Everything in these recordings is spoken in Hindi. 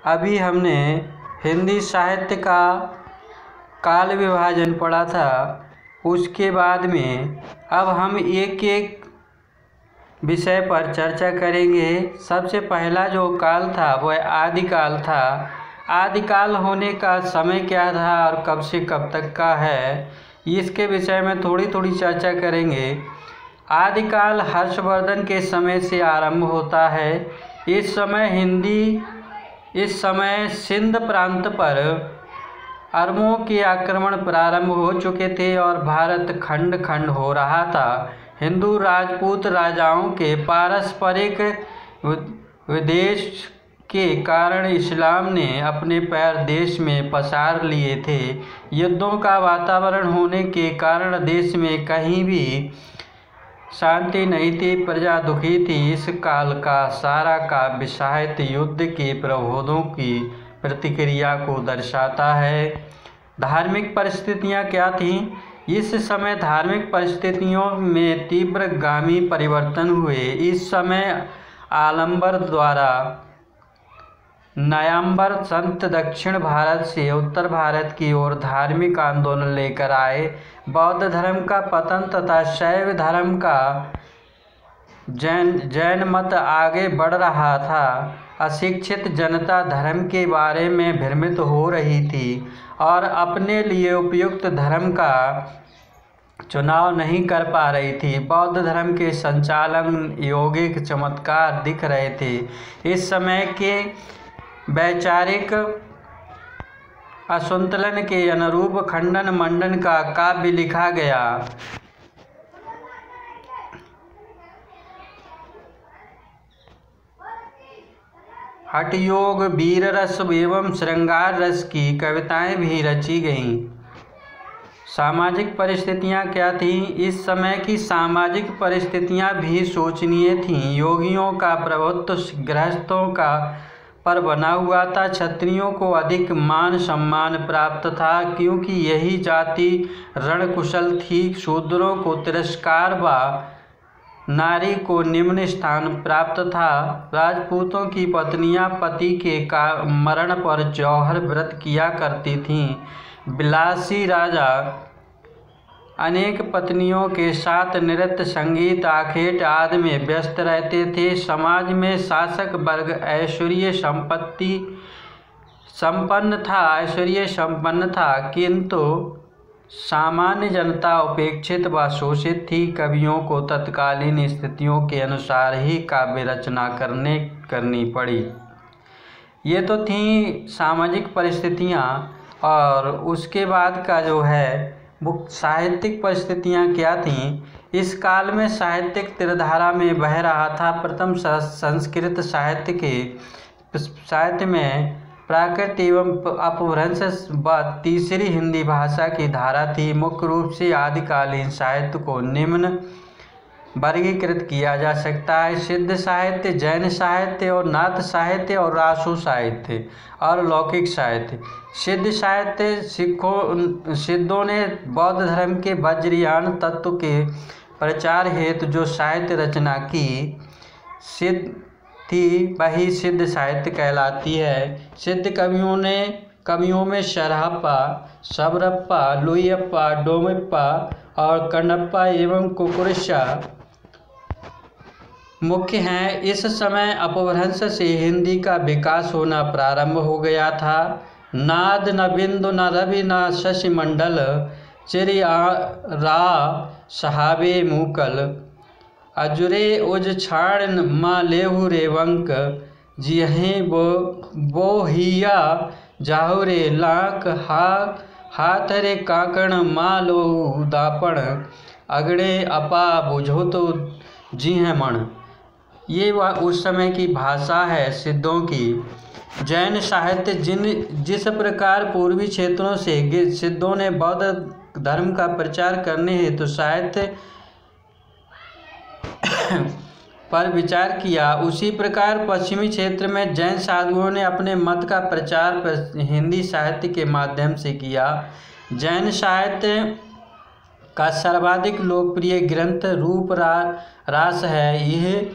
अभी हमने हिंदी साहित्य का काल विभाजन पढ़ा था। उसके बाद में अब हम एक एक विषय पर चर्चा करेंगे। सबसे पहला जो काल था वह आदिकाल था। आदिकाल होने का समय क्या था और कब से कब तक का है, इसके विषय में थोड़ी थोड़ी चर्चा करेंगे। आदिकाल हर्षवर्धन के समय से आरंभ होता है। इस समय सिंध प्रांत पर अरबों के आक्रमण प्रारंभ हो चुके थे और भारत खंड खंड हो रहा था। हिंदू राजपूत राजाओं के पारस्परिक विद्वेष के कारण इस्लाम ने अपने पैर देश में पसार लिए थे। युद्धों का वातावरण होने के कारण देश में कहीं भी शांति नहीं थी, प्रजा दुखी थी। इस काल का सारा काव्य साहित्य युद्ध के प्रबोधों की प्रतिक्रिया को दर्शाता है। धार्मिक परिस्थितियाँ क्या थीं? इस समय धार्मिक परिस्थितियों में तीव्रगामी परिवर्तन हुए। इस समय आलम्बर द्वारा नायम्बर संत दक्षिण भारत से उत्तर भारत की ओर धार्मिक आंदोलन लेकर आए। बौद्ध धर्म का पतन तथा शैव धर्म का जैन मत आगे बढ़ रहा था। अशिक्षित जनता धर्म के बारे में भ्रमित हो रही थी और अपने लिए उपयुक्त धर्म का चुनाव नहीं कर पा रही थी। बौद्ध धर्म के संचालन यौगिक चमत्कार दिख रहे थे। इस समय के वैचारिक असंतुलन के अनुरूप खंडन मंडन का काव्य लिखा गया। हठयोग, वीर रस एवं श्रृंगार रस की कविताएं भी रची गईं। सामाजिक परिस्थितियां क्या थीं? इस समय की सामाजिक परिस्थितियां भी शोचनीय थीं। योगियों का प्रभुत्व गृहस्थों का पर बना हुआ था। क्षत्रियों को अधिक मान सम्मान प्राप्त था क्योंकि यही जाति रणकुशल थी। शूद्रों को तिरस्कार व नारी को निम्न स्थान प्राप्त था। राजपूतों की पत्नियां पति के मरण पर जौहर व्रत किया करती थीं। विलासी राजा अनेक पत्नियों के साथ नृत्य, संगीत, आखेट आदि में व्यस्त रहते थे। समाज में शासक वर्ग ऐश्वर्य संपन्न था किंतु सामान्य जनता उपेक्षित व शोषित थी। कवियों को तत्कालीन स्थितियों के अनुसार ही काव्य रचना करनी पड़ी। ये तो थी सामाजिक परिस्थितियाँ। और उसके बाद का जो है वो साहित्यिक परिस्थितियाँ क्या थीं? इस काल में साहित्यिक त्रिधारा में बह रहा था। प्रथम संस्कृत साहित्य में प्राकृत एवं अपभ्रंश व तीसरी हिंदी भाषा की धारा थी। मुख्य रूप से आदिकालीन साहित्य को निम्न वर्गीकृत किया जा सकता है: सिद्ध साहित्य, जैन साहित्य और नाथ साहित्य और रासो साहित्य और लौकिक साहित्य। सिद्ध साहित्य सिद्धों ने बौद्ध धर्म के वज्रयान तत्व के प्रचार हेतु जो साहित्य रचना की सिद्ध थी वही सिद्ध साहित्य कहलाती है। सिद्ध कवियों में शरहप्पा, शबरप्पा, लुइयप्पा, डोमप्पा और कण्णप्पा एवं कुकुरशा मुख्य हैं। इस समय अपभ्रंश से हिंदी का विकास होना प्रारंभ हो गया था। नाद न बिंदु न रवि न शशि मंडल, चिरि रा सहाबे मूकल, अजुरे उज छाण माँ लेहु रे वंक, जिहें बो हिया जाहु रे लाक, हाथ रे काकण माँ लोहु दापण, अगड़े अपा बुझो तो जिह मण। ये उस समय की भाषा है सिद्धों की। जैन साहित्य जिस प्रकार पूर्वी क्षेत्रों से सिद्धों ने बौद्ध धर्म का प्रचार करने हेतु साहित्य पर विचार किया, उसी प्रकार पश्चिमी क्षेत्र में जैन साधुओं ने अपने मत का प्रचार हिंदी साहित्य के माध्यम से किया। जैन साहित्य का सर्वाधिक लोकप्रिय ग्रंथ रूप रास है। यह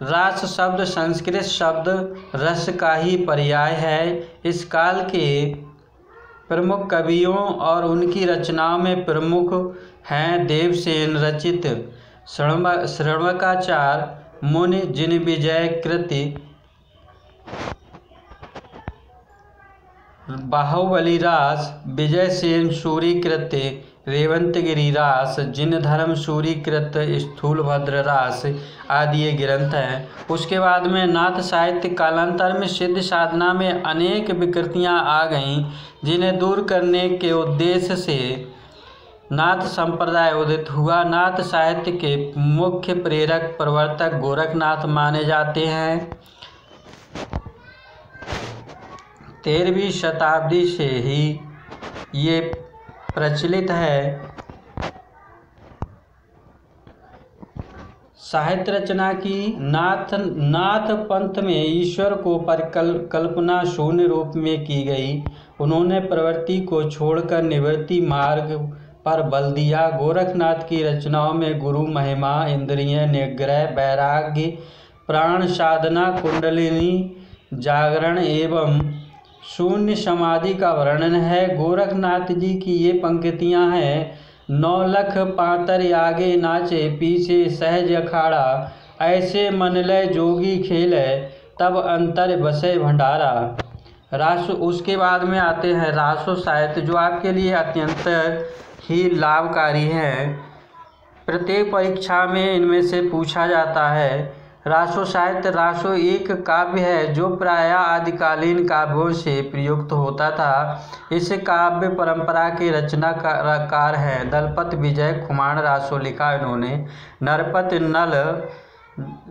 रास शब्द संस्कृत शब्द रस का ही पर्याय है। इस काल के प्रमुख कवियों और उनकी रचनाओं में प्रमुख हैं देवसेन रचित श्रवणाचार्य मुनि जिनविजय कृति, बाहुबली रास, विजयसेन सूरी कृत, रेवंतगिरी रास, जिनधर्म सूरी कृत, स्थूलभद्र रास आदि ये ग्रंथ हैं। उसके बाद में नाथ साहित्य कालांतर में सिद्ध साधना में अनेक विकृतियां आ गईं, जिन्हें दूर करने के उद्देश्य से नाथ संप्रदाय उदित हुआ। नाथ साहित्य के मुख्य प्रेरक प्रवर्तक गोरखनाथ माने जाते हैं। 13वीं शताब्दी से ही ये प्रचलित है। साहित्य रचना की नाथ पंथ में ईश्वर को परिकल्पना शून्य रूप में की गई। उन्होंने प्रवृत्ति को छोड़कर निवृत्ति मार्ग पर बल दिया। गोरखनाथ की रचनाओं में गुरु महिमा, इंद्रिय निग्रह, वैराग्य, प्राण साधना, कुंडलिनी जागरण एवं शून्य समाधि का वर्णन है। गोरखनाथ जी की ये पंक्तियां हैं: 9 लख पातर आगे नाचे, पीछे सहज अखाड़ा, ऐसे मन लय जोगी खेले, तब अंतर बसे भंडारा। रासो उसके बाद में आते हैं रासो साहित्य, जो आपके लिए अत्यंत ही लाभकारी है। प्रत्येक परीक्षा में इनमें से पूछा जाता है। रासो साहित्य, रासो एक काव्य है जो प्रायः आदिकालीन काव्यों से प्रयुक्त होता था। इस काव्य परंपरा के रचनाकार हैं दलपत विजय कुमार रासो लिखा इन्होंने, नरपत नल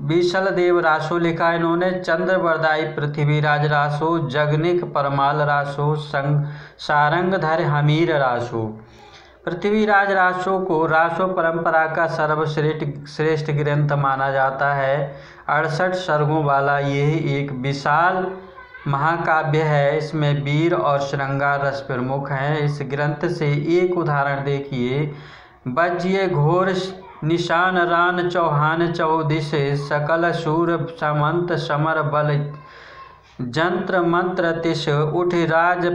बीसल देव रासो लिखा इन्होंने, चंद्रवरदाई पृथ्वीराज रासो, जगनिक परमाल रासो, सारंगधर हमीर रासो। पृथ्वीराज रासो को रासो परंपरा का सर्वश्रेष्ठ ग्रंथ माना जाता है। 68 सर्गों वाला यह एक विशाल महाकाव्य है। इसमें वीर और श्रृंगार रस प्रमुख हैं। इस ग्रंथ से एक उदाहरण देखिए: बज्य घोर निशान रान चौहान चौदिश, सकल शूर समंत समर बल, जंत्र मंत्र तिश, उठ राज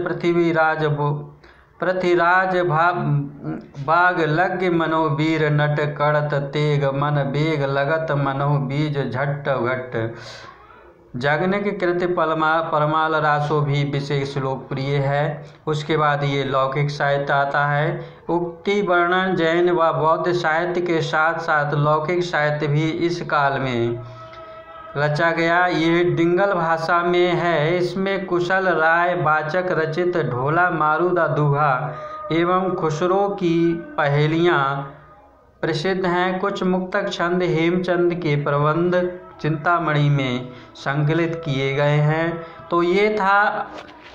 पृथ्वीराज बाग लग्य मनोवीर, नट कड़त तेग मन बेग, लगत मनो बीज झट्ट घट्ट। जगनिक कृति परमाल रासो भी विशेष लोकप्रिय है। उसके बाद ये लौकिक साहित्य आता है। उक्ति वर्णन जैन व बौद्ध साहित्य के साथ साथ लौकिक साहित्य भी इस काल में रचा गया। ये डिंगल भाषा में है। इसमें कुशल राय वाचक रचित ढोला मारूदा दुहा एवं खुसरो की पहेलियाँ प्रसिद्ध हैं। कुछ मुक्तक छंद हेमचंद के प्रबंध चिंतामणि में संकलित किए गए हैं। तो ये था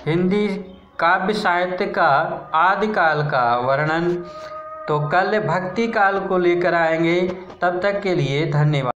हिंदी काव्य साहित्य का आदिकाल का वर्णन। तो कल भक्ति काल को लेकर आएंगे। तब तक के लिए धन्यवाद।